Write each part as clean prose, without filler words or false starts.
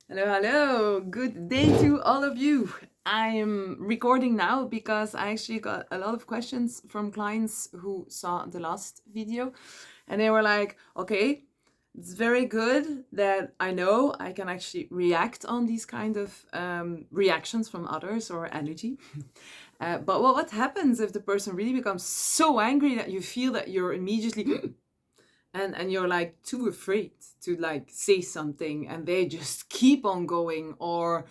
Hello, hello. Good day to all of you. I'm recording now because I actually got a lot of questions from clients who saw the last video and they were like, okay, it's very good that I know I can actually react on these kind of reactions from others or energy. But what happens if the person really becomes so angry that you feel that you're immediately and you're like too afraid to like say something and they just keep on going, or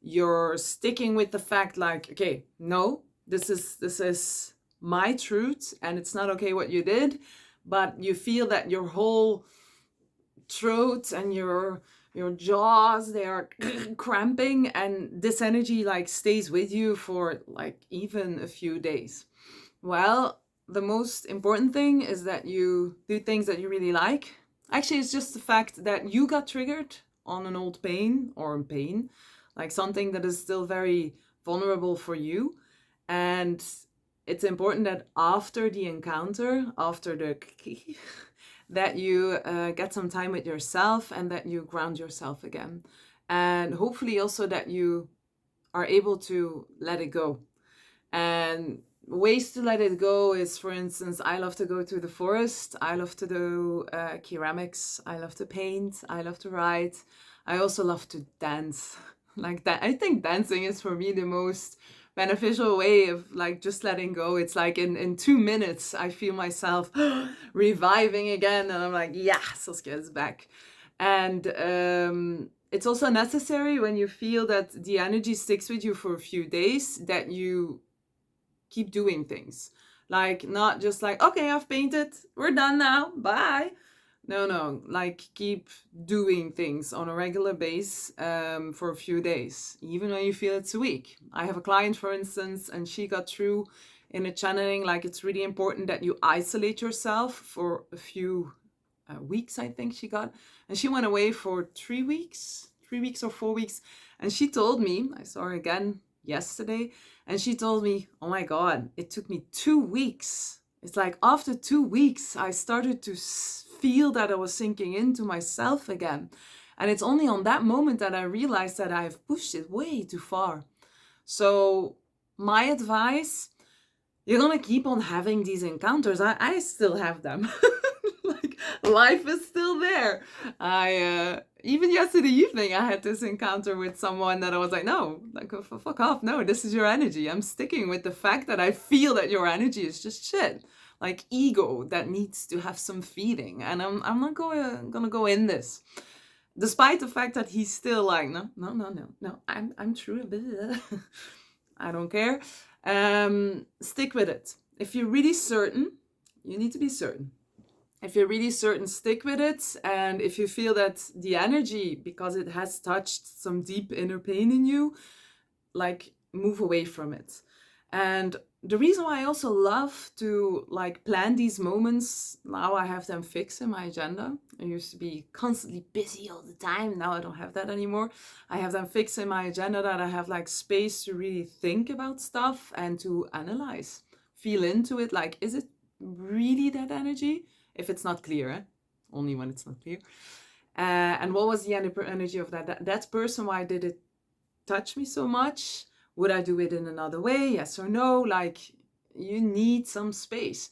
you're sticking with the fact like, okay, no, this is my truth and it's not okay what you did, but you feel that your whole throat and your jaws, they are cramping, and this energy like stays with you for like even a few days. Well, the most important thing is that you do things that you really like. Actually, it's just the fact that you got triggered on an old pain or a pain, like something that is still very vulnerable for you. And it's important that after the encounter, after the that you get some time with yourself and that you ground yourself again. And hopefully also that you are able to let it go. And ways to let it go is, for instance, I love to go to the forest. I love to do ceramics. I love to paint. I love to write. I also love to dance. Like that, I think dancing is for me the most beneficial way of like just letting go. It's like in 2 minutes, I feel myself reviving again, and I'm like, yeah, Saskia is back. And it's also necessary when you feel that the energy sticks with you for a few days that you keep doing things. Like, not just like, okay, I've painted, we're done now, bye. No, like keep doing things on a regular base for a few days, even when you feel it's a week. I have a client, for instance, and she got through in a channeling, like it's really important that you isolate yourself for a few weeks, I think she got. And she went away for 3 weeks or 4 weeks. And she told me, I saw her again yesterday, and she told me, oh my God, it took me 2 weeks. It's like after 2 weeks, I started to feel that I was sinking into myself again. And it's only on that moment that I realized that I've pushed it way too far. So, my advice, you're gonna keep on having these encounters. I still have them. Like, life is still there. I even yesterday evening I had this encounter with someone that I was like, no, like, fuck off. No, this is your energy. I'm sticking with the fact that I feel that your energy is just shit. Like ego that needs to have some feeding, and I'm not gonna go in this, despite the fact that he's still like, no, I'm true. I don't care. Stick with it. If you're really certain, you need to be certain. If you're really certain, stick with it. And if you feel that the energy, because it has touched some deep inner pain in you, like move away from it. And the reason why I also love to like plan these moments, now I have them fixed in my agenda. I used to be constantly busy all the time. Now I don't have that anymore. I have them fixed in my agenda that I have like space to really think about stuff and to analyze, feel into it. Like, is it really that energy? If it's not clear, only when it's not clear. And what was the energy of that person? Why did it touch me so much? Would I do it in another way? Yes or no? Like, you need some space.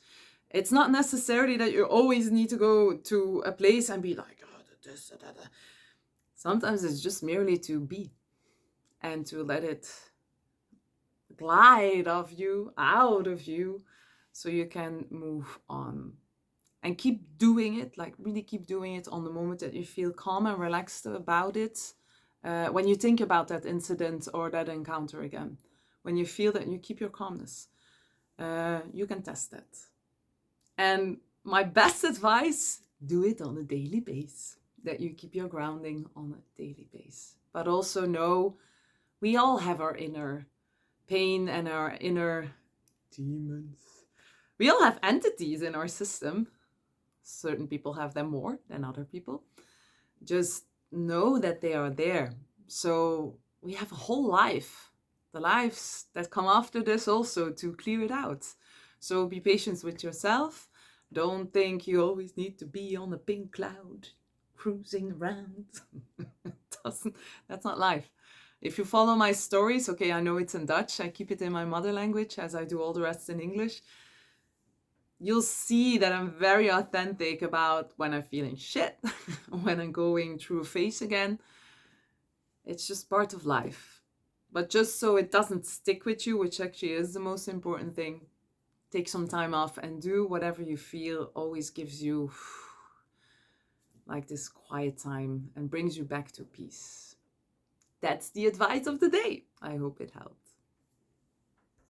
It's not necessarily that you always need to go to a place and be like, oh, this, that. Sometimes it's just merely to be and to let it glide off you, out of you, so you can move on. And keep doing it, like really keep doing it on the moment that you feel calm and relaxed about it. When you think about that incident or that encounter again, when you feel that you keep your calmness, you can test that. And my best advice, do it on a daily basis, that you keep your grounding on a daily basis. But also know we all have our inner pain and our inner demons. We all have entities in our system. Certain people have them more than other people. Just know that they are there. So we have a whole life, the lives that come after this also, to clear it out. So be patient with yourself. Don't think you always need to be on a pink cloud cruising around. That's not life. If you follow my stories, okay, I know it's in Dutch. I keep it in my mother language as I do all the rest in English. You'll see that I'm very authentic about when I'm feeling shit, when I'm going through a phase again. It's just part of life. But just so it doesn't stick with you, which actually is the most important thing, take some time off and do whatever you feel always gives you like this quiet time and brings you back to peace. That's the advice of the day. I hope it helped.